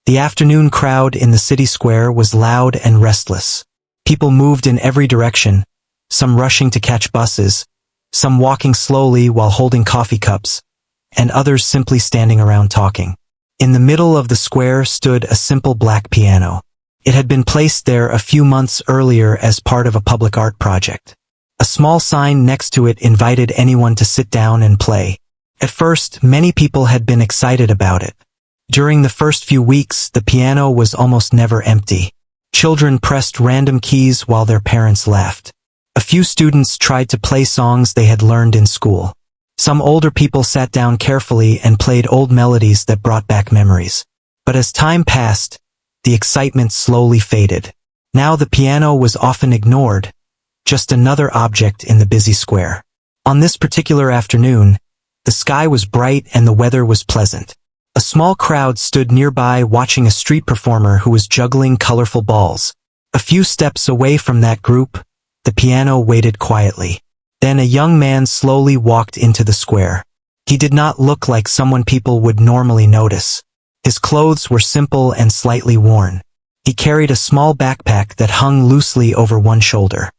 The afternoon crowd in the city square was loud and restless. People moved in every direction, some rushing to catch buses, some walking slowly while holding coffee cups, and others simply standing around talking. In the middle of the square stood a simple black piano. It had been placed there a few months earlier as part of a public art project. A small sign next to it invited anyone to sit down and play. At first, many people had been excited about it. During the first few weeks, the piano was almost never empty. Children pressed random keys while their parents laughed. A few students tried to play songs they had learned in school. Some older people sat down carefully and played old melodies that brought back memories. But as time passed, the excitement slowly faded. Now the piano was often ignored, just another object in the busy square. On this particular afternoon, the sky was bright and the weather was pleasant. A small crowd stood nearby watching a street performer who was juggling colorful balls. A few steps away from that group, the piano waited quietly. Then a young man slowly walked into the square. He did not look like someone people would normally notice. His clothes were simple and slightly worn. He carried a small backpack that hung loosely over one shoulder.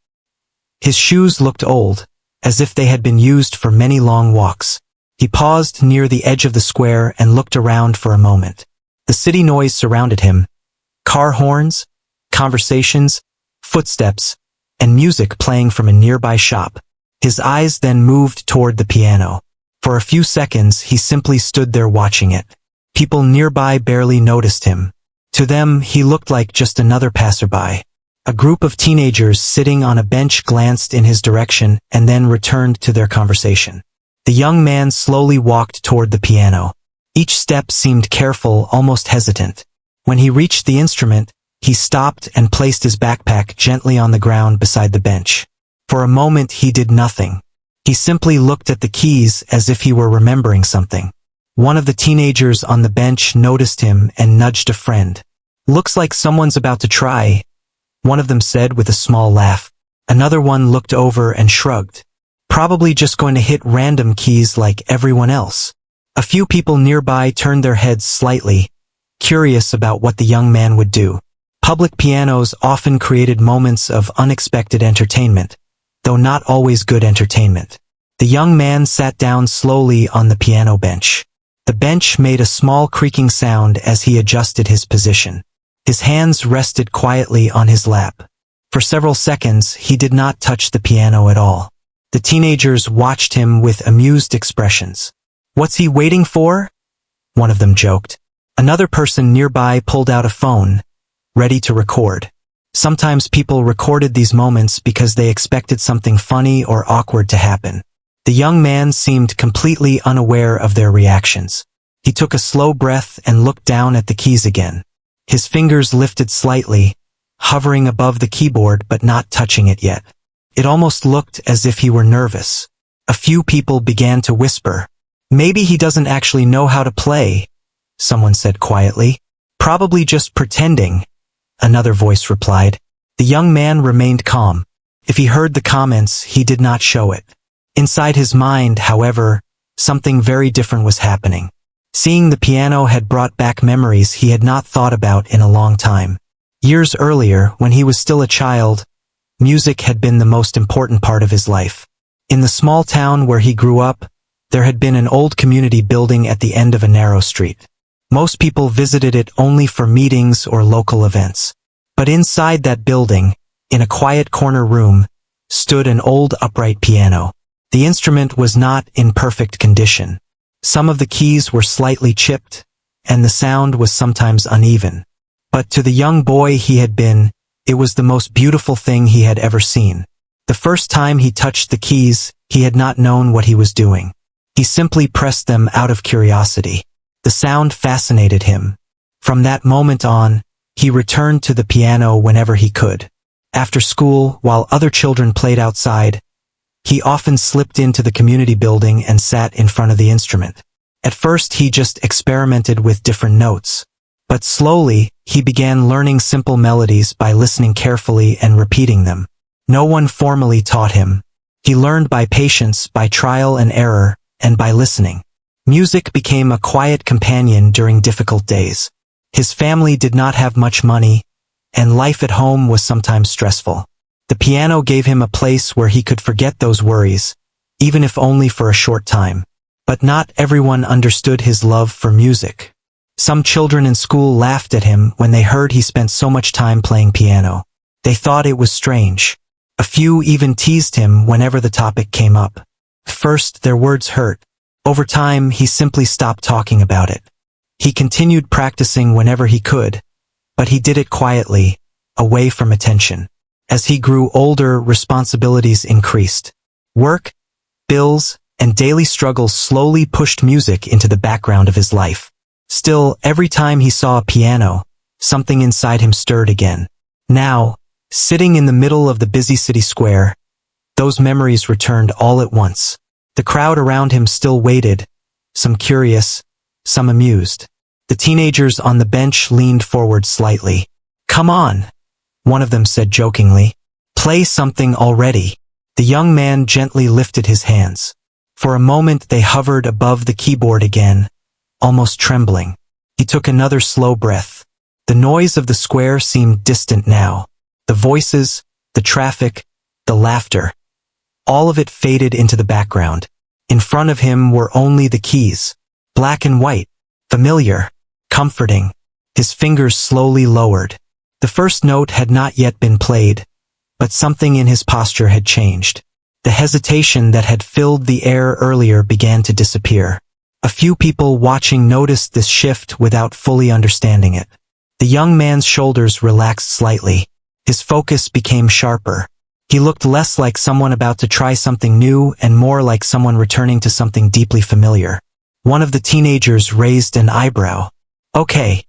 His shoes looked old, as if they had been used for many long walks. He paused near the edge of the square and looked around for a moment. The city noise surrounded him. Car horns, conversations, footsteps, and music playing from a nearby shop. His eyes then moved toward the piano. For a few seconds, he simply stood there watching it. People nearby barely noticed him. To them, he looked like just another passerby. A group of teenagers sitting on a bench glanced in his direction and then returned to their conversation. The young man slowly walked toward the piano. Each step seemed careful, almost hesitant. When he reached the instrument, he stopped and placed his backpack gently on the ground beside the bench. For a moment he did nothing. He simply looked at the keys as if he were remembering something. One of the teenagers on the bench noticed him and nudged a friend. "Looks like someone's about to try," one of them said with a small laugh. Another one looked over and shrugged. "Probably just going to hit random keys like everyone else." A few people nearby turned their heads slightly, curious about what the young man would do. Public pianos often created moments of unexpected entertainment, though not always good entertainment. The young man sat down slowly on the piano bench. The bench made a small creaking sound as he adjusted his position. His hands rested quietly on his lap. For several seconds, he did not touch the piano at all. The teenagers watched him with amused expressions. "What's he waiting for?" one of them joked. Another person nearby pulled out a phone, ready to record. Sometimes people recorded these moments because they expected something funny or awkward to happen. The young man seemed completely unaware of their reactions. He took a slow breath and looked down at the keys again. His fingers lifted slightly, hovering above the keyboard but not touching it yet. It almost looked as if he were nervous. A few people began to whisper. "Maybe he doesn't actually know how to play," someone said quietly. "Probably just pretending," another voice replied. The young man remained calm. If he heard the comments, he did not show it. Inside his mind, however, something very different was happening. Seeing the piano had brought back memories he had not thought about in a long time. Years earlier, when he was still a child, music had been the most important part of his life. In the small town where he grew up, there had been an old community building at the end of a narrow street. Most people visited it only for meetings or local events. But inside that building, in a quiet corner room, stood an old upright piano. The instrument was not in perfect condition. Some of the keys were slightly chipped, and the sound was sometimes uneven. But to the young boy he had been, it was the most beautiful thing he had ever seen. The first time he touched the keys, he had not known what he was doing. He simply pressed them out of curiosity. The sound fascinated him. From that moment on, he returned to the piano whenever he could. After school, while other children played outside, he often slipped into the community building and sat in front of the instrument. At first he just experimented with different notes. But slowly, he began learning simple melodies by listening carefully and repeating them. No one formally taught him. He learned by patience, by trial and error, and by listening. Music became a quiet companion during difficult days. His family did not have much money, and life at home was sometimes stressful. The piano gave him a place where he could forget those worries, even if only for a short time. But not everyone understood his love for music. Some children in school laughed at him when they heard he spent so much time playing piano. They thought it was strange. A few even teased him whenever the topic came up. First, their words hurt. Over time, he simply stopped talking about it. He continued practicing whenever he could, but he did it quietly, away from attention. As he grew older, responsibilities increased. Work, bills, and daily struggles slowly pushed music into the background of his life. Still, every time he saw a piano, something inside him stirred again. Now, sitting in the middle of the busy city square, those memories returned all at once. The crowd around him still waited, some curious, some amused. The teenagers on the bench leaned forward slightly. "Come on," one of them said jokingly. "Play something already." The young man gently lifted his hands. For a moment they hovered above the keyboard again, almost trembling. He took another slow breath. The noise of the square seemed distant now. The voices, the traffic, the laughter. All of it faded into the background. In front of him were only the keys. Black and white. Familiar. Comforting. His fingers slowly lowered. The first note had not yet been played, but something in his posture had changed. The hesitation that had filled the air earlier began to disappear. A few people watching noticed this shift without fully understanding it. The young man's shoulders relaxed slightly. His focus became sharper. He looked less like someone about to try something new and more like someone returning to something deeply familiar. One of the teenagers raised an eyebrow. "Okay.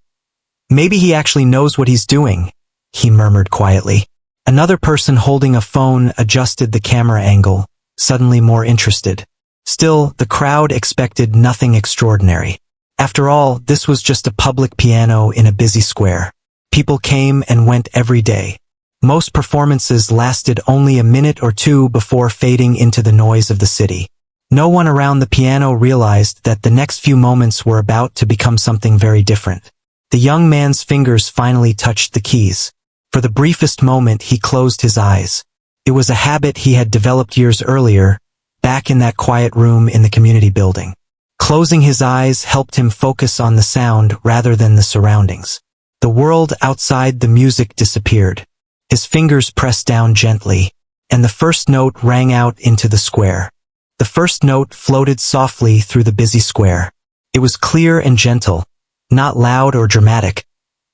Maybe he actually knows what he's doing," he murmured quietly. Another person holding a phone adjusted the camera angle, suddenly more interested. Still, the crowd expected nothing extraordinary. After all, this was just a public piano in a busy square. People came and went every day. Most performances lasted only a minute or two before fading into the noise of the city. No one around the piano realized that the next few moments were about to become something very different. The young man's fingers finally touched the keys. For the briefest moment, he closed his eyes. It was a habit he had developed years earlier, back in that quiet room in the community building. Closing his eyes helped him focus on the sound rather than the surroundings. The world outside the music disappeared. His fingers pressed down gently, and the first note rang out into the square. The first note floated softly through the busy square. It was clear and gentle, not loud or dramatic,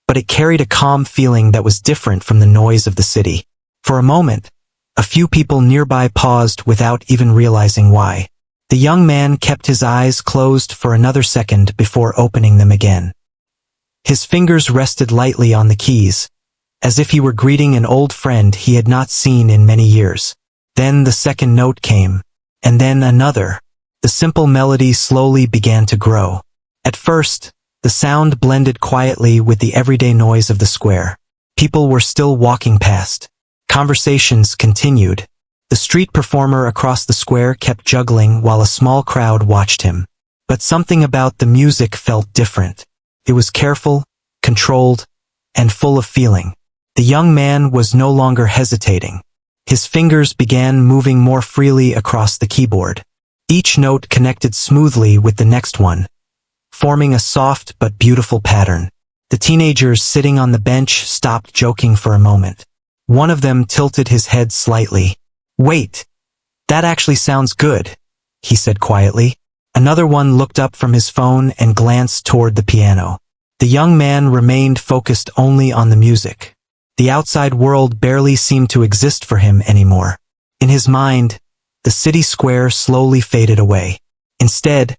but it carried a calm feeling that was different from the noise of the city. For a moment, a few people nearby paused without even realizing why. The young man kept his eyes closed for another second before opening them again. His fingers rested lightly on the keys, as if he were greeting an old friend he had not seen in many years. Then the second note came, and then another. The simple melody slowly began to grow. At first, the sound blended quietly with the everyday noise of the square. People were still walking past. Conversations continued. The street performer across the square kept juggling while a small crowd watched him. But something about the music felt different. It was careful, controlled, and full of feeling. The young man was no longer hesitating. His fingers began moving more freely across the keyboard. Each note connected smoothly with the next one, forming a soft but beautiful pattern. The teenagers sitting on the bench stopped joking for a moment. One of them tilted his head slightly. "Wait, that actually sounds good," he said quietly. Another one looked up from his phone and glanced toward the piano. The young man remained focused only on the music. The outside world barely seemed to exist for him anymore. In his mind, the city square slowly faded away. Instead,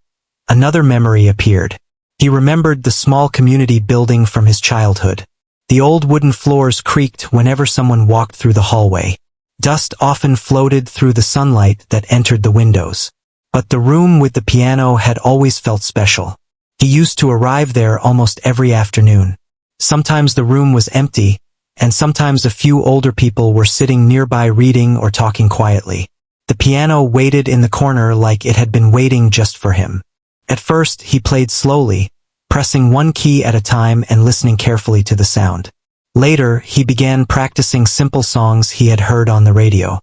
another memory appeared. He remembered the small community building from his childhood. The old wooden floors creaked whenever someone walked through the hallway. Dust often floated through the sunlight that entered the windows. But the room with the piano had always felt special. He used to arrive there almost every afternoon. Sometimes the room was empty, and sometimes a few older people were sitting nearby reading or talking quietly. The piano waited in the corner like it had been waiting just for him. At first, he played slowly, pressing one key at a time and listening carefully to the sound. Later, he began practicing simple songs he had heard on the radio.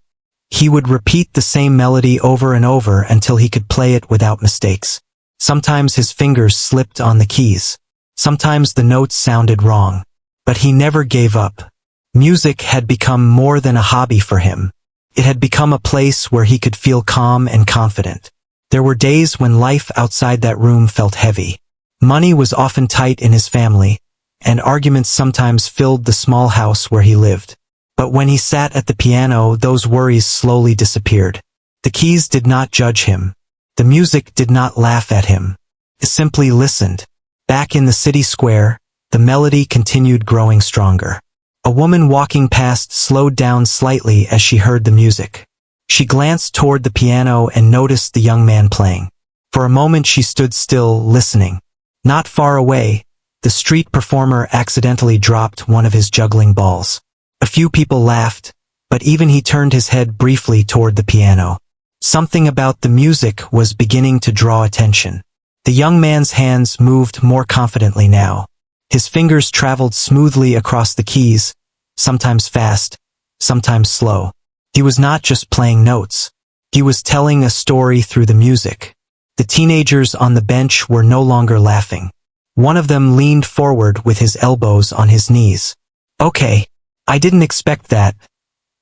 He would repeat the same melody over and over until he could play it without mistakes. Sometimes his fingers slipped on the keys. Sometimes the notes sounded wrong. But he never gave up. Music had become more than a hobby for him. It had become a place where he could feel calm and confident. There were days when life outside that room felt heavy. Money was often tight in his family, and arguments sometimes filled the small house where he lived. But when he sat at the piano, those worries slowly disappeared. The keys did not judge him. The music did not laugh at him. It simply listened. Back in the city square, the melody continued growing stronger. A woman walking past slowed down slightly as she heard the music. She glanced toward the piano and noticed the young man playing. For a moment she stood still, listening. Not far away, the street performer accidentally dropped one of his juggling balls. A few people laughed, but even he turned his head briefly toward the piano. Something about the music was beginning to draw attention. The young man's hands moved more confidently now. His fingers traveled smoothly across the keys, sometimes fast, sometimes slow. He was not just playing notes. He was telling a story through the music. The teenagers on the bench were no longer laughing. One of them leaned forward with his elbows on his knees. "Okay, I didn't expect that,"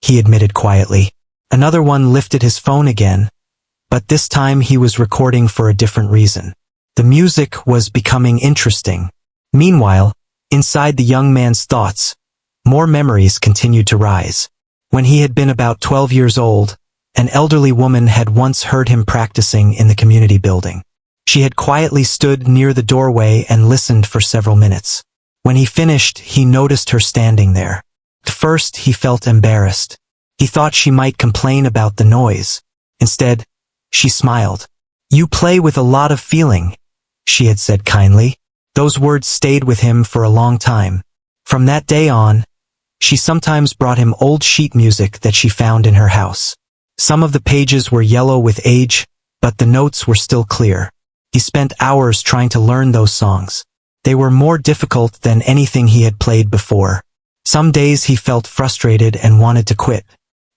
he admitted quietly. Another one lifted his phone again, but this time he was recording for a different reason. The music was becoming interesting. Meanwhile, inside the young man's thoughts, more memories continued to rise. When he had been about 12 years old, an elderly woman had once heard him practicing in the community building. She had quietly stood near the doorway and listened for several minutes. When he finished, he noticed her standing there. At first, he felt embarrassed. He thought she might complain about the noise. Instead, she smiled. "You play with a lot of feeling," she had said kindly. Those words stayed with him for a long time. From that day on, she sometimes brought him old sheet music that she found in her house. Some of the pages were yellow with age, but the notes were still clear. He spent hours trying to learn those songs. They were more difficult than anything he had played before. Some days he felt frustrated and wanted to quit.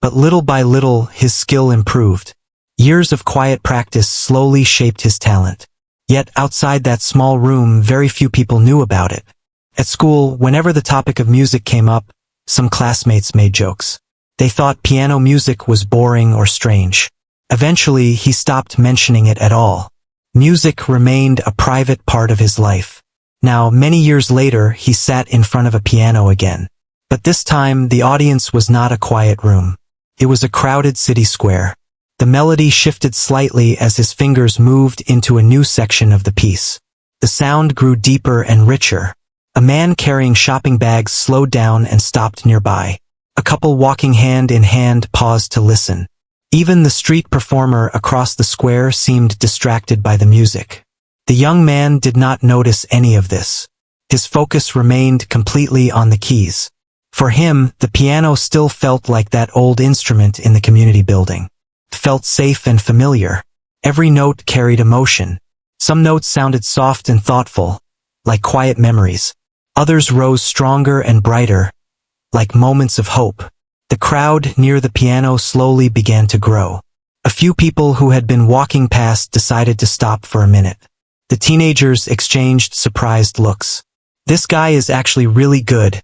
But little by little, his skill improved. Years of quiet practice slowly shaped his talent. Yet outside that small room, very few people knew about it. At school, whenever the topic of music came up, some classmates made jokes. They thought piano music was boring or strange. Eventually, he stopped mentioning it at all. Music remained a private part of his life. Now, many years later, he sat in front of a piano again. But this time, the audience was not a quiet room. It was a crowded city square. The melody shifted slightly as his fingers moved into a new section of the piece. The sound grew deeper and richer. A man carrying shopping bags slowed down and stopped nearby. A couple walking hand in hand paused to listen. Even the street performer across the square seemed distracted by the music. The young man did not notice any of this. His focus remained completely on the keys. For him, the piano still felt like that old instrument in the community building. It felt safe and familiar. Every note carried emotion. Some notes sounded soft and thoughtful, like quiet memories. Others rose stronger and brighter, like moments of hope. The crowd near the piano slowly began to grow. A few people who had been walking past decided to stop for a minute. The teenagers exchanged surprised looks. "This guy is actually really good,"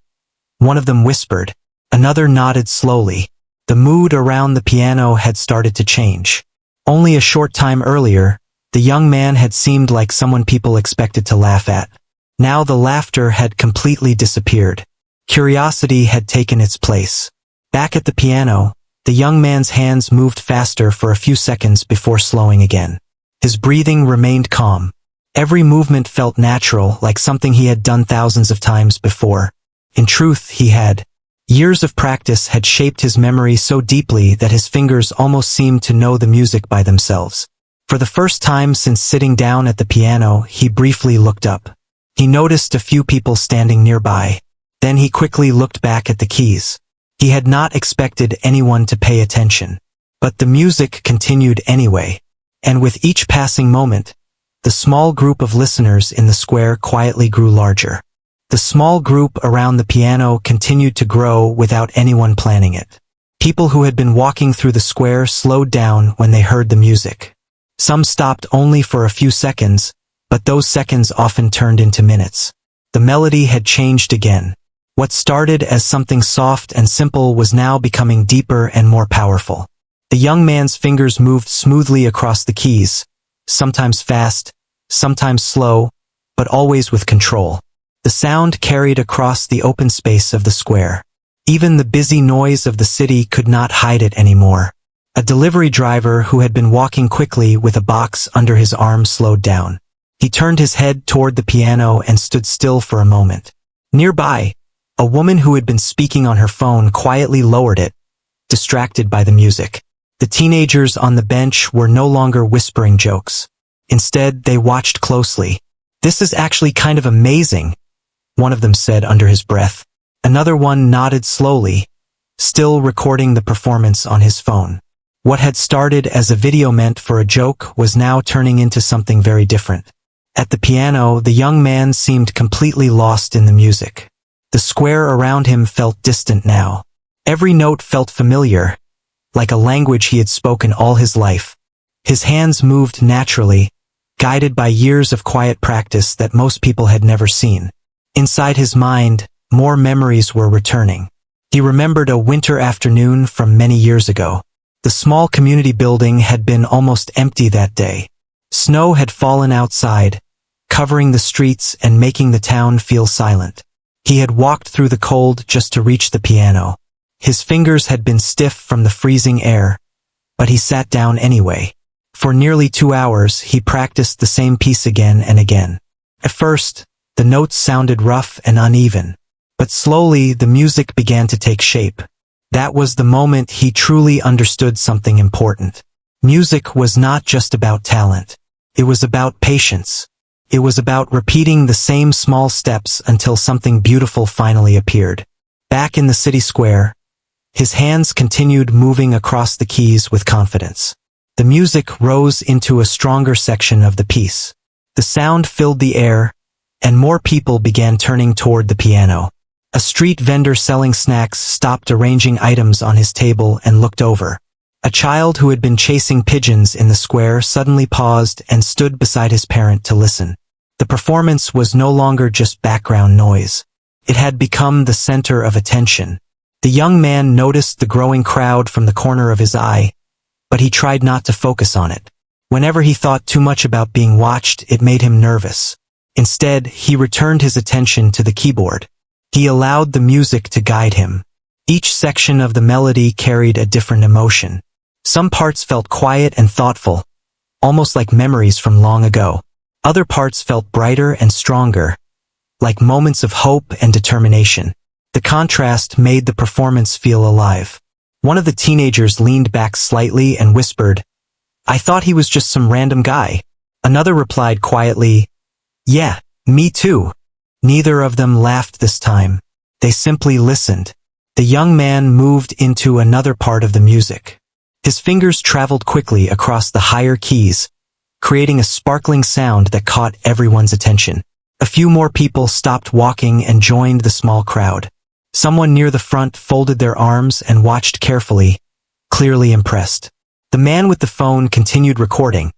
one of them whispered. Another nodded slowly. The mood around the piano had started to change. Only a short time earlier, the young man had seemed like someone people expected to laugh at. Now the laughter had completely disappeared. Curiosity had taken its place. Back at the piano, the young man's hands moved faster for a few seconds before slowing again. His breathing remained calm. Every movement felt natural, like something he had done thousands of times before. In truth, he had. Years of practice had shaped his memory so deeply that his fingers almost seemed to know the music by themselves. For the first time since sitting down at the piano, he briefly looked up. He noticed a few people standing nearby. Then he quickly looked back at the keys. He had not expected anyone to pay attention. But the music continued anyway. And with each passing moment, The small group of listeners in the square quietly grew larger. The small group around the piano continued to grow without anyone planning it. People who had been walking through the square slowed down when they heard the music. Some stopped only for a few seconds, but those seconds often turned into minutes. The melody had changed again. What started as something soft and simple was now becoming deeper and more powerful. The young man's fingers moved smoothly across the keys, sometimes fast, sometimes slow, but always with control. The sound carried across the open space of the square. Even the busy noise of the city could not hide it anymore. A delivery driver who had been walking quickly with a box under his arm slowed down. He turned his head toward the piano and stood still for a moment. Nearby, a woman who had been speaking on her phone quietly lowered it, distracted by the music. The teenagers on the bench were no longer whispering jokes. Instead, they watched closely. "This is actually kind of amazing," one of them said under his breath. Another one nodded slowly, still recording the performance on his phone. What had started as a video meant for a joke was now turning into something very different. At the piano, the young man seemed completely lost in the music. The square around him felt distant now. Every note felt familiar, like a language he had spoken all his life. His hands moved naturally, guided by years of quiet practice that most people had never seen. Inside his mind, more memories were returning. He remembered a winter afternoon from many years ago. The small community building had been almost empty that day. Snow had fallen outside, covering the streets and making the town feel silent. He had walked through the cold just to reach the piano. His fingers had been stiff from the freezing air, but he sat down anyway. For nearly 2 hours, he practiced the same piece again and again. At first, the notes sounded rough and uneven, but slowly the music began to take shape. That was the moment he truly understood something important. Music was not just about talent. It was about patience. It was about repeating the same small steps until something beautiful finally appeared. Back in the city square, his hands continued moving across the keys with confidence. The music rose into a stronger section of the piece. The sound filled the air, and more people began turning toward the piano. A street vendor selling snacks stopped arranging items on his table and looked over. A child who had been chasing pigeons in the square suddenly paused and stood beside his parent to listen. The performance was no longer just background noise. It had become the center of attention. The young man noticed the growing crowd from the corner of his eye, but he tried not to focus on it. Whenever he thought too much about being watched, it made him nervous. Instead, he returned his attention to the keyboard. He allowed the music to guide him. Each section of the melody carried a different emotion. Some parts felt quiet and thoughtful, almost like memories from long ago. Other parts felt brighter and stronger, like moments of hope and determination. The contrast made the performance feel alive. One of the teenagers leaned back slightly and whispered, "I thought he was just some random guy." Another replied quietly, "Yeah, me too." Neither of them laughed this time. They simply listened. The young man moved into another part of the music. His fingers traveled quickly across the higher keys, creating a sparkling sound that caught everyone's attention. A few more people stopped walking and joined the small crowd. Someone near the front folded their arms and watched carefully, clearly impressed. The man with the phone continued recording,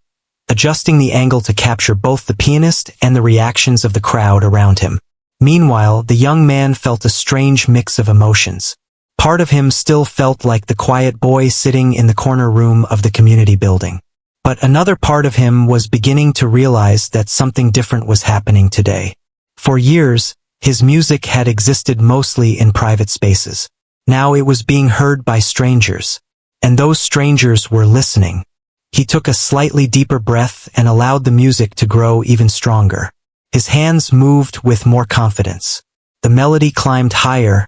adjusting the angle to capture both the pianist and the reactions of the crowd around him. Meanwhile, the young man felt a strange mix of emotions. Part of him still felt like the quiet boy sitting in the corner room of the community building. But another part of him was beginning to realize that something different was happening today. For years, his music had existed mostly in private spaces. Now it was being heard by strangers, and those strangers were listening. He took a slightly deeper breath and allowed the music to grow even stronger. His hands moved with more confidence. The melody climbed higher,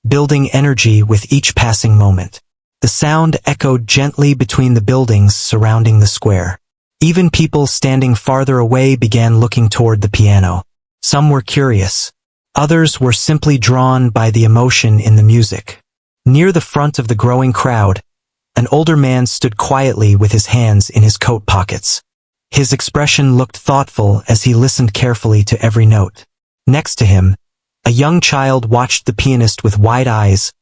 building energy with each passing moment. The sound echoed gently between the buildings surrounding the square. Even people standing farther away began looking toward the piano. Some were curious. Others were simply drawn by the emotion in the music. Near the front of the growing crowd, an older man stood quietly with his hands in his coat pockets. His expression looked thoughtful as he listened carefully to every note. Next to him, a young child watched the pianist with wide eyes,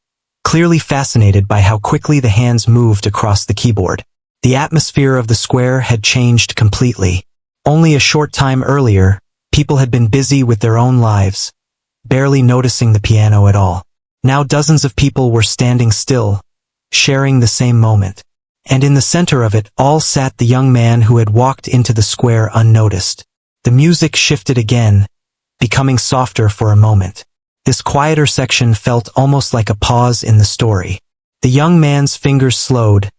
clearly fascinated by how quickly the hands moved across the keyboard. The atmosphere of the square had changed completely. Only a short time earlier, people had been busy with their own lives, barely noticing the piano at all. Now dozens of people were standing still, sharing the same moment. And in the center of it all sat the young man who had walked into the square unnoticed. The music shifted again, becoming softer for a moment. This quieter section felt almost like a pause in the story. The young man's fingers slowed,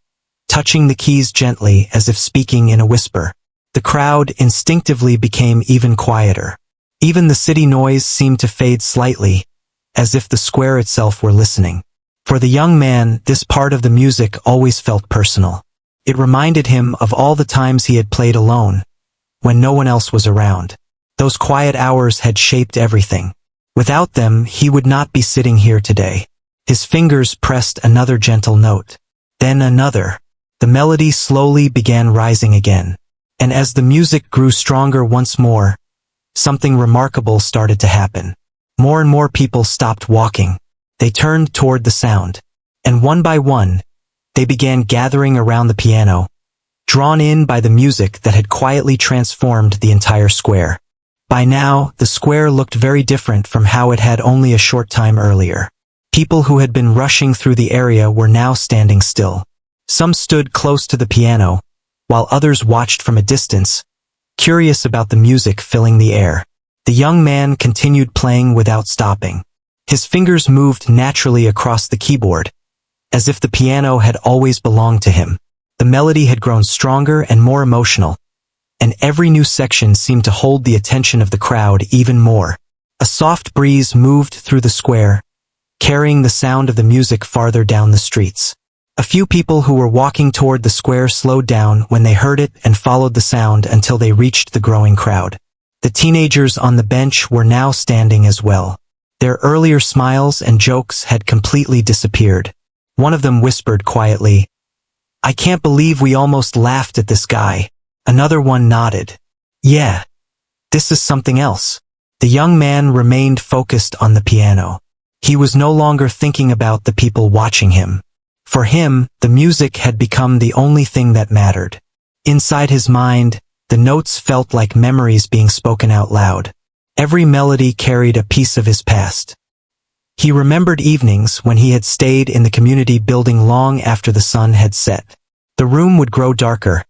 touching the keys gently as if speaking in a whisper. The crowd instinctively became even quieter. Even the city noise seemed to fade slightly, as if the square itself were listening. For the young man, this part of the music always felt personal. It reminded him of all the times he had played alone, when no one else was around. Those quiet hours had shaped everything. Without them, he would not be sitting here today. His fingers pressed another gentle note. Then another. The melody slowly began rising again. And as the music grew stronger once more, something remarkable started to happen. More and more people stopped walking. They turned toward the sound. And one by one, they began gathering around the piano, drawn in by the music that had quietly transformed the entire square. By now, the square looked very different from how it had only a short time earlier. People who had been rushing through the area were now standing still. Some stood close to the piano, while others watched from a distance, curious about the music filling the air. The young man continued playing without stopping. His fingers moved naturally across the keyboard, as if the piano had always belonged to him. The melody had grown stronger and more emotional, and every new section seemed to hold the attention of the crowd even more. A soft breeze moved through the square, carrying the sound of the music farther down the streets. A few people who were walking toward the square slowed down when they heard it and followed the sound until they reached the growing crowd. The teenagers on the bench were now standing as well. Their earlier smiles and jokes had completely disappeared. One of them whispered quietly, "I can't believe we almost laughed at this guy." Another one nodded. "Yeah, this is something else." The young man remained focused on the piano. He was no longer thinking about the people watching him. For him, the music had become the only thing that mattered. Inside his mind, the notes felt like memories being spoken out loud. Every melody carried a piece of his past. He remembered evenings when he had stayed in the community building long after the sun had set. The room would grow darker,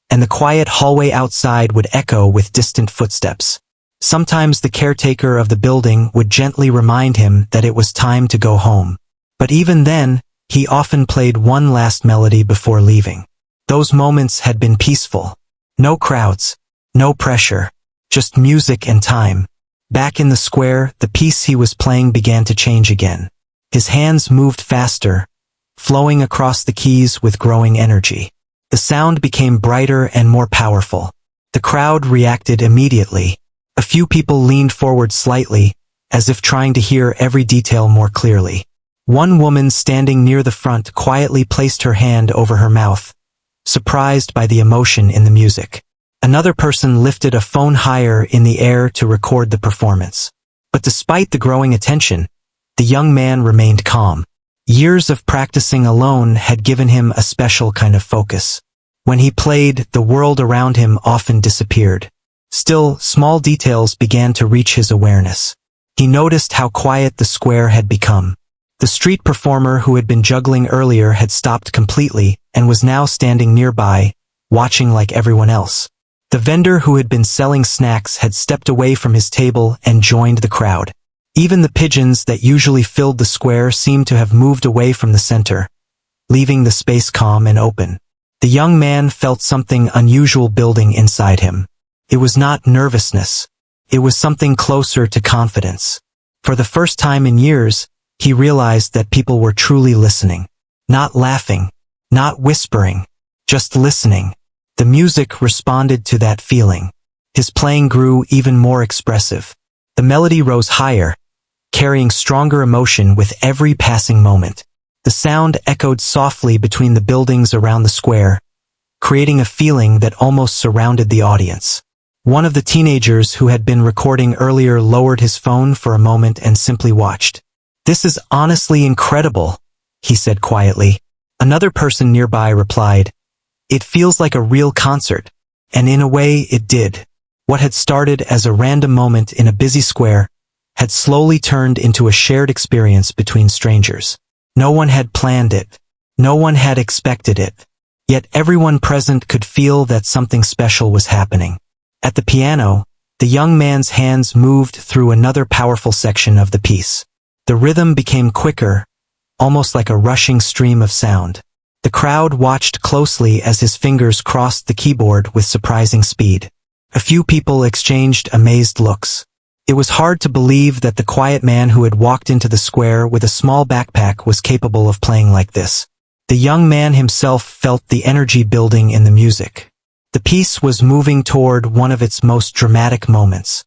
and the quiet hallway outside would echo with distant footsteps. Sometimes the caretaker of the building would gently remind him that it was time to go home. But even then, he often played one last melody before leaving. Those moments had been peaceful. No crowds, no pressure, just music and time. Back in the square, the piece he was playing began to change again. His hands moved faster, flowing across the keys with growing energy. The sound became brighter and more powerful. The crowd reacted immediately. A few people leaned forward slightly, as if trying to hear every detail more clearly. One woman standing near the front quietly placed her hand over her mouth, surprised by the emotion in the music. Another person lifted a phone higher in the air to record the performance. But despite the growing attention, the young man remained calm. Years of practicing alone had given him a special kind of focus. When he played, the world around him often disappeared. Still, small details began to reach his awareness. He noticed how quiet the square had become. The street performer who had been juggling earlier had stopped completely and was now standing nearby, watching like everyone else. The vendor who had been selling snacks had stepped away from his table and joined the crowd. Even the pigeons that usually filled the square seemed to have moved away from the center, leaving the space calm and open. The young man felt something unusual building inside him. It was not nervousness. It was something closer to confidence. For the first time in years, he realized that people were truly listening. Not laughing, not whispering, just listening. The music responded to that feeling. His playing grew even more expressive. The melody rose higher, carrying stronger emotion with every passing moment. The sound echoed softly between the buildings around the square, creating a feeling that almost surrounded the audience. One of the teenagers who had been recording earlier lowered his phone for a moment and simply watched. "This is honestly incredible," he said quietly. Another person nearby replied, "It feels like a real concert." And in a way, it did. What had started as a random moment in a busy square had slowly turned into a shared experience between strangers. No one had planned it. No one had expected it. Yet everyone present could feel that something special was happening. At the piano, the young man's hands moved through another powerful section of the piece. The rhythm became quicker, almost like a rushing stream of sound. The crowd watched closely as his fingers crossed the keyboard with surprising speed. A few people exchanged amazed looks. It was hard to believe that the quiet man who had walked into the square with a small backpack was capable of playing like this. The young man himself felt the energy building in the music. The piece was moving toward one of its most dramatic moments.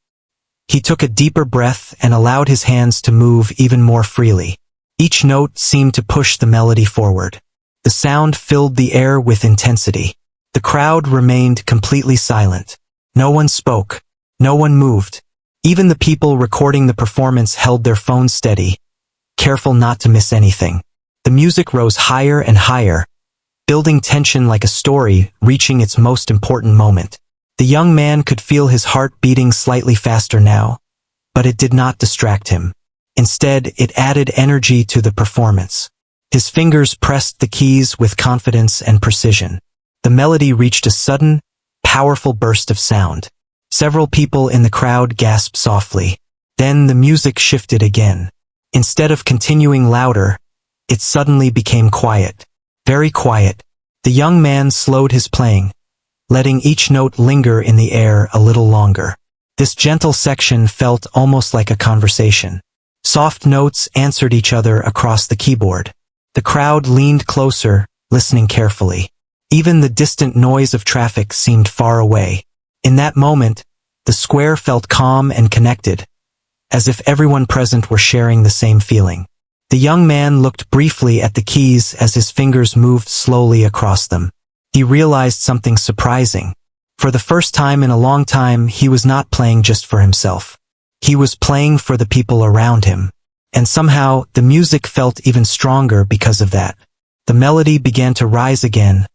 He took a deeper breath and allowed his hands to move even more freely. Each note seemed to push the melody forward. The sound filled the air with intensity. The crowd remained completely silent. No one spoke. No one moved. Even the people recording the performance held their phones steady, careful not to miss anything. The music rose higher and higher, building tension like a story reaching its most important moment. The young man could feel his heart beating slightly faster now, but it did not distract him. Instead, it added energy to the performance. His fingers pressed the keys with confidence and precision. The melody reached a sudden, powerful burst of sound. Several people in the crowd gasped softly. Then the music shifted again. Instead of continuing louder, it suddenly became quiet. Very quiet. The young man slowed his playing, letting each note linger in the air a little longer. This gentle section felt almost like a conversation. Soft notes answered each other across the keyboard. The crowd leaned closer, listening carefully. Even the distant noise of traffic seemed far away. In that moment, the square felt calm and connected, as if everyone present were sharing the same feeling. The young man looked briefly at the keys as his fingers moved slowly across them. He realized something surprising. For the first time in a long time, he was not playing just for himself. He was playing for the people around him. And somehow, the music felt even stronger because of that. The melody began to rise again,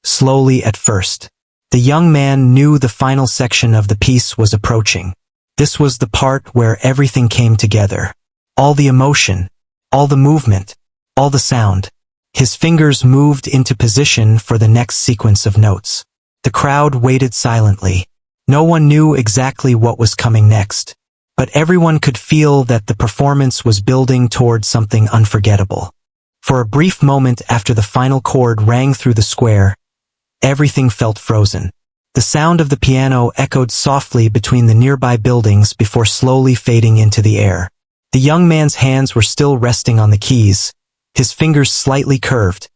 slowly at first. The young man knew the final section of the piece was approaching. This was the part where everything came together. All the emotion, all the movement, all the sound. His fingers moved into position for the next sequence of notes. The crowd waited silently. No one knew exactly what was coming next, but everyone could feel that the performance was building toward something unforgettable. For a brief moment after the final chord rang through the square, everything felt frozen. The sound of the piano echoed softly between the nearby buildings before slowly fading into the air. The young man's hands were still resting on the keys, his fingers slightly curved,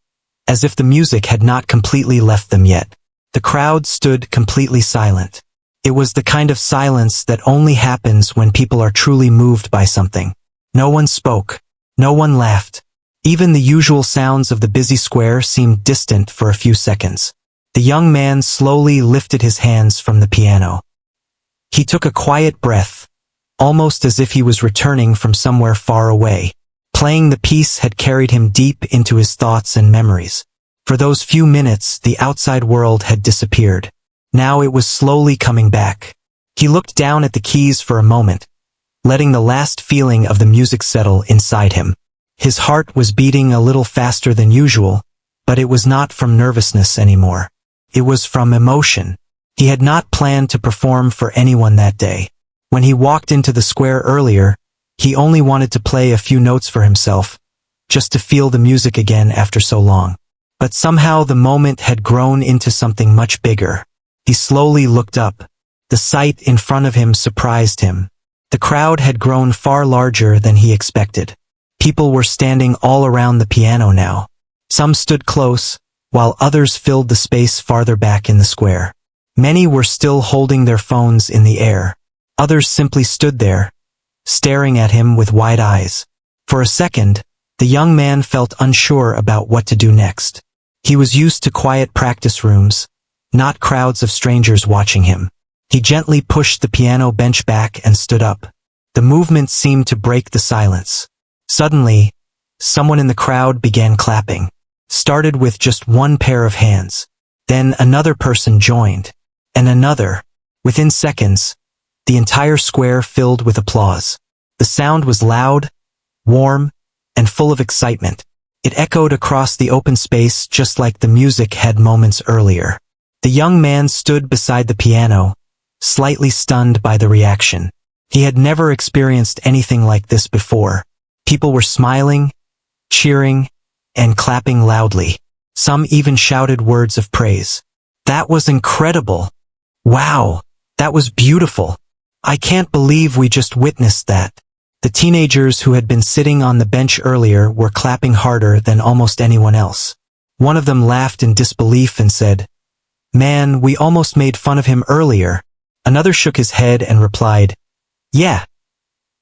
as if the music had not completely left them yet. The crowd stood completely silent. It was the kind of silence that only happens when people are truly moved by something. No one spoke. No one laughed. Even the usual sounds of the busy square seemed distant for a few seconds. The young man slowly lifted his hands from the piano. He took a quiet breath, almost as if he was returning from somewhere far away. Playing the piece had carried him deep into his thoughts and memories. For those few minutes, the outside world had disappeared. Now it was slowly coming back. He looked down at the keys for a moment, letting the last feeling of the music settle inside him. His heart was beating a little faster than usual, but it was not from nervousness anymore. It was from emotion. He had not planned to perform for anyone that day. When he walked into the square earlier, he only wanted to play a few notes for himself, just to feel the music again after so long. But somehow the moment had grown into something much bigger. He slowly looked up. The sight in front of him surprised him. The crowd had grown far larger than he expected. People were standing all around the piano now. Some stood close, while others filled the space farther back in the square. Many were still holding their phones in the air. Others simply stood there, staring at him with wide eyes. For a second, the young man felt unsure about what to do next. He was used to quiet practice rooms, not crowds of strangers watching him. He gently pushed the piano bench back and stood up. The movement seemed to break the silence. Suddenly, someone in the crowd began clapping. Started with just one pair of hands. Then another person joined. And another. Within seconds, the entire square filled with applause. The sound was loud, warm, and full of excitement. It echoed across the open space just like the music had moments earlier. The young man stood beside the piano, slightly stunned by the reaction. He had never experienced anything like this before. People were smiling, cheering, and clapping loudly. Some even shouted words of praise. "That was incredible! Wow, that was beautiful! I can't believe we just witnessed that." The teenagers who had been sitting on the bench earlier were clapping harder than almost anyone else. One of them laughed in disbelief and said, "Man, we almost made fun of him earlier." Another shook his head and replied, "Yeah,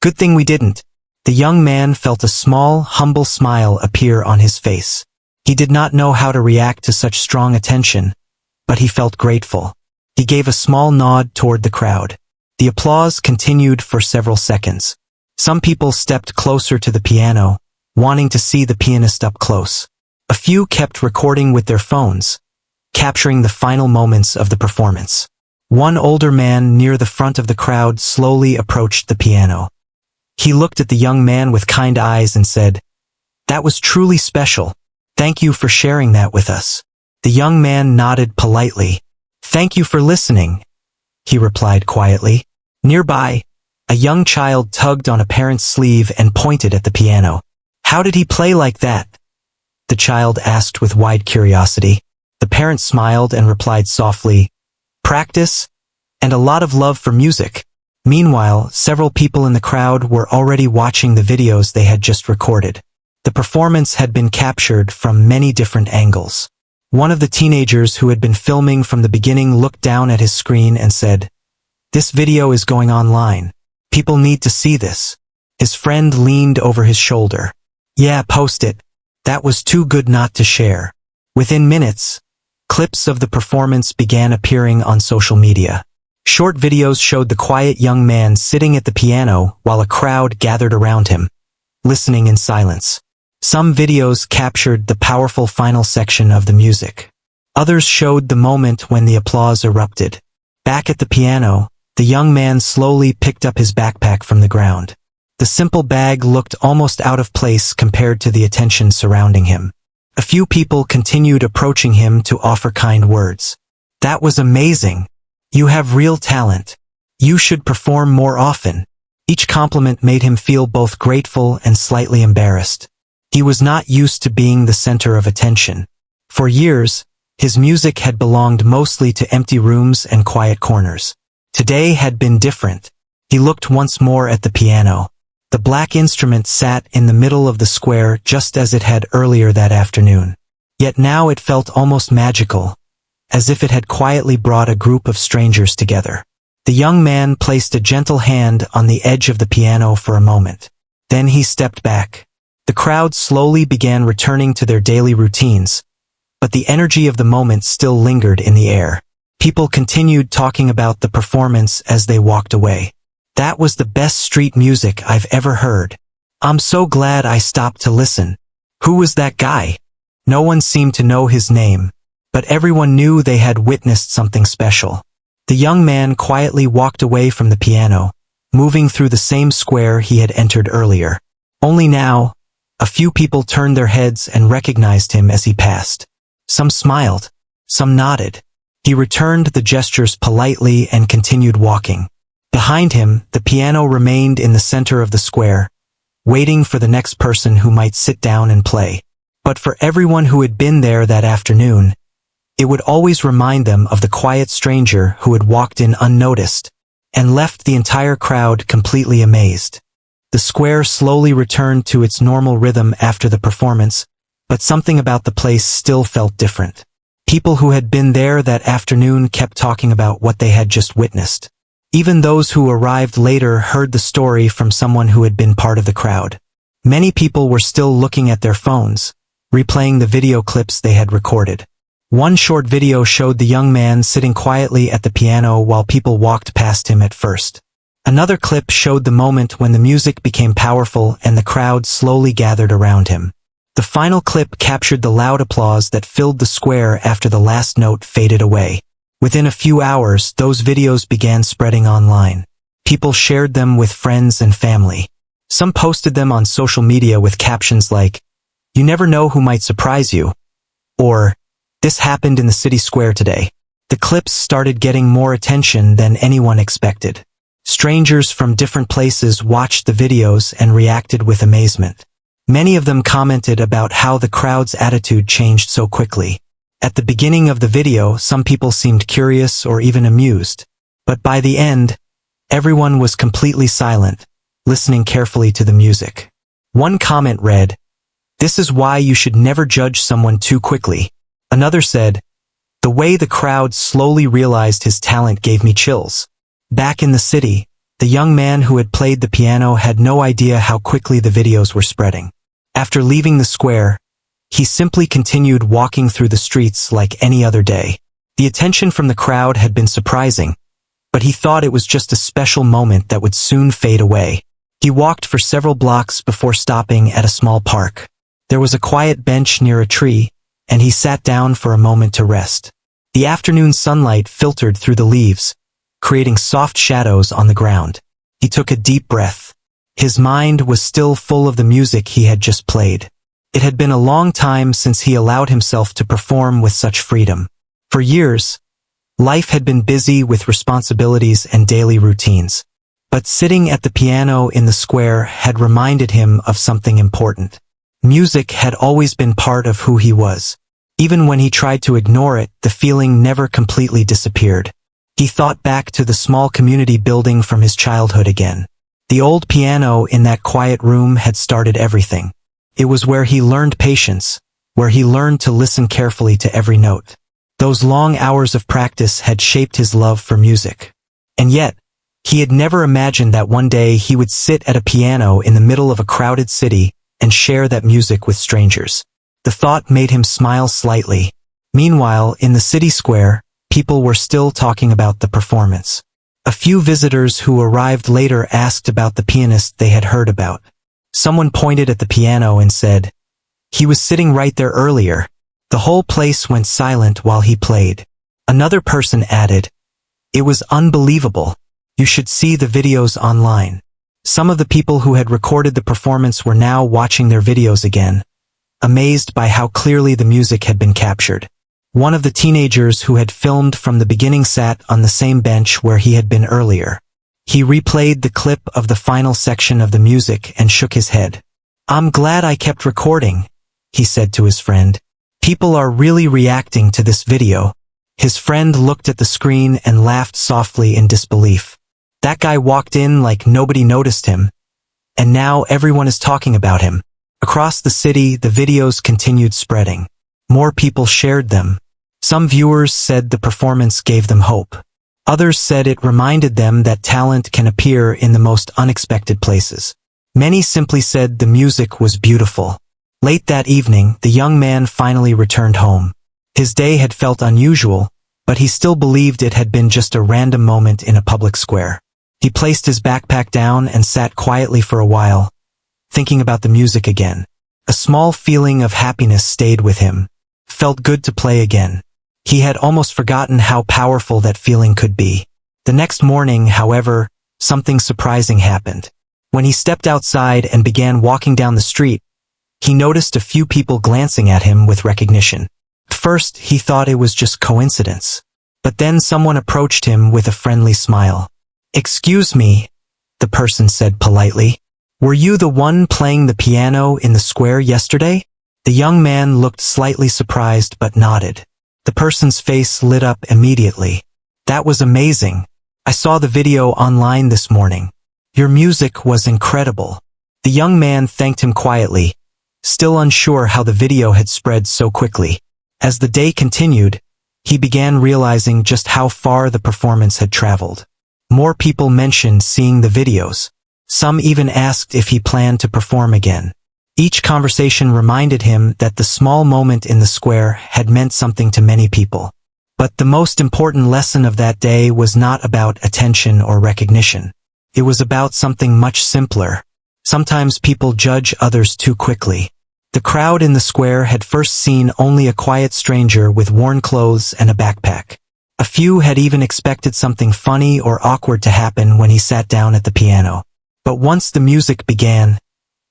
good thing we didn't." The young man felt a small, humble smile appear on his face. He did not know how to react to such strong attention, but he felt grateful. He gave a small nod toward the crowd. The applause continued for several seconds. Some people stepped closer to the piano, wanting to see the pianist up close. A few kept recording with their phones, capturing the final moments of the performance. One older man near the front of the crowd slowly approached the piano. He looked at the young man with kind eyes and said, "That was truly special. Thank you for sharing that with us." The young man nodded politely. "Thank you for listening," he replied quietly. Nearby, a young child tugged on a parent's sleeve and pointed at the piano. "How did he play like that?" the child asked with wide curiosity. The parent smiled and replied softly, "Practice, and a lot of love for music." Meanwhile, several people in the crowd were already watching the videos they had just recorded. The performance had been captured from many different angles. One of the teenagers who had been filming from the beginning looked down at his screen and said, "This video is going online. People need to see this." His friend leaned over his shoulder. "Yeah, post it. That was too good not to share." Within minutes, clips of the performance began appearing on social media. Short videos showed the quiet young man sitting at the piano while a crowd gathered around him, listening in silence. Some videos captured the powerful final section of the music. Others showed the moment when the applause erupted. Back at the piano, the young man slowly picked up his backpack from the ground. The simple bag looked almost out of place compared to the attention surrounding him. A few people continued approaching him to offer kind words. "That was amazing. You have real talent. You should perform more often." Each compliment made him feel both grateful and slightly embarrassed. He was not used to being the center of attention. For years, his music had belonged mostly to empty rooms and quiet corners. Today had been different. He looked once more at the piano. The black instrument sat in the middle of the square just as it had earlier that afternoon. Yet now it felt almost magical, as if it had quietly brought a group of strangers together. The young man placed a gentle hand on the edge of the piano for a moment. Then he stepped back. The crowd slowly began returning to their daily routines, but the energy of the moment still lingered in the air. People continued talking about the performance as they walked away. "That was the best street music I've ever heard. I'm so glad I stopped to listen." Who was that guy? No one seemed to know his name, but everyone knew they had witnessed something special. The young man quietly walked away from the piano, moving through the same square he had entered earlier. Only now, a few people turned their heads and recognized him as he passed. Some smiled, some nodded. He returned the gestures politely and continued walking. Behind him, the piano remained in the center of the square, waiting for the next person who might sit down and play. But for everyone who had been there that afternoon, it would always remind them of the quiet stranger who had walked in unnoticed and left the entire crowd completely amazed. The square slowly returned to its normal rhythm after the performance, but something about the place still felt different. People who had been there that afternoon kept talking about what they had just witnessed. Even those who arrived later heard the story from someone who had been part of the crowd. Many people were still looking at their phones, replaying the video clips they had recorded. One short video showed the young man sitting quietly at the piano while people walked past him at first. Another clip showed the moment when the music became powerful and the crowd slowly gathered around him. The final clip captured the loud applause that filled the square after the last note faded away. Within a few hours, those videos began spreading online. People shared them with friends and family. Some posted them on social media with captions like, "You never know who might surprise you," or, "This happened in the city square today." The clips started getting more attention than anyone expected. Strangers from different places watched the videos and reacted with amazement. Many of them commented about how the crowd's attitude changed so quickly. At the beginning of the video, some people seemed curious or even amused. But by the end, everyone was completely silent, listening carefully to the music. One comment read, "This is why you should never judge someone too quickly." Another said, "The way the crowd slowly realized his talent gave me chills." Back in the city, the young man who had played the piano had no idea how quickly the videos were spreading. After leaving the square, he simply continued walking through the streets like any other day. The attention from the crowd had been surprising, but he thought it was just a special moment that would soon fade away. He walked for several blocks before stopping at a small park. There was a quiet bench near a tree, and he sat down for a moment to rest. The afternoon sunlight filtered through the leaves, creating soft shadows on the ground. He took a deep breath. His mind was still full of the music he had just played. It had been a long time since he allowed himself to perform with such freedom. For years, life had been busy with responsibilities and daily routines. But sitting at the piano in the square had reminded him of something important. Music had always been part of who he was. Even when he tried to ignore it, the feeling never completely disappeared. He thought back to the small community building from his childhood again. The old piano in that quiet room had started everything. It was where he learned patience, where he learned to listen carefully to every note. Those long hours of practice had shaped his love for music. And yet, he had never imagined that one day he would sit at a piano in the middle of a crowded city and share that music with strangers. The thought made him smile slightly. Meanwhile, in the city square, people were still talking about the performance. A few visitors who arrived later asked about the pianist they had heard about. Someone pointed at the piano and said, "He was sitting right there earlier." The whole place went silent while he played. Another person added, "It was unbelievable. You should see the videos online." Some of the people who had recorded the performance were now watching their videos again, amazed by how clearly the music had been captured. One of the teenagers who had filmed from the beginning sat on the same bench where he had been earlier. He replayed the clip of the final section of the music and shook his head. "I'm glad I kept recording," he said to his friend. "People are really reacting to this video." His friend looked at the screen and laughed softly in disbelief. That guy walked in like nobody noticed him, and now everyone is talking about him. Across the city, the videos continued spreading. More people shared them. Some viewers said the performance gave them hope. Others said it reminded them that talent can appear in the most unexpected places. Many simply said the music was beautiful. Late that evening, the young man finally returned home. His day had felt unusual, but he still believed it had been just a random moment in a public square. He placed his backpack down and sat quietly for a while, thinking about the music again. A small feeling of happiness stayed with him. Felt good to play again. He had almost forgotten how powerful that feeling could be. The next morning, however, something surprising happened. When he stepped outside and began walking down the street, he noticed a few people glancing at him with recognition. First, he thought it was just coincidence. But then someone approached him with a friendly smile. "Excuse me," the person said politely. "Were you the one playing the piano in the square yesterday?" The young man looked slightly surprised but nodded. The person's face lit up immediately. "That was amazing. I saw the video online this morning. Your music was incredible." The young man thanked him quietly, still unsure how the video had spread so quickly. As the day continued, he began realizing just how far the performance had traveled. More people mentioned seeing the videos. Some even asked if he planned to perform again. Each conversation reminded him that the small moment in the square had meant something to many people. But the most important lesson of that day was not about attention or recognition. It was about something much simpler. Sometimes people judge others too quickly. The crowd in the square had first seen only a quiet stranger with worn clothes and a backpack. A few had even expected something funny or awkward to happen when he sat down at the piano. But once the music began,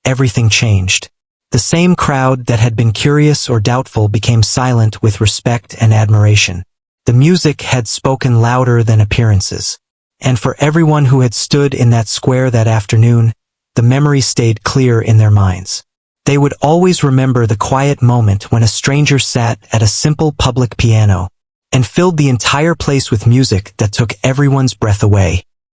everything changed. The same crowd that had been curious or doubtful became silent with respect and admiration. The music had spoken louder than appearances. And for everyone who had stood in that square that afternoon, the memory stayed clear in their minds. They would always remember the quiet moment when a stranger sat at a simple public piano and filled the entire place with music that took everyone's breath away.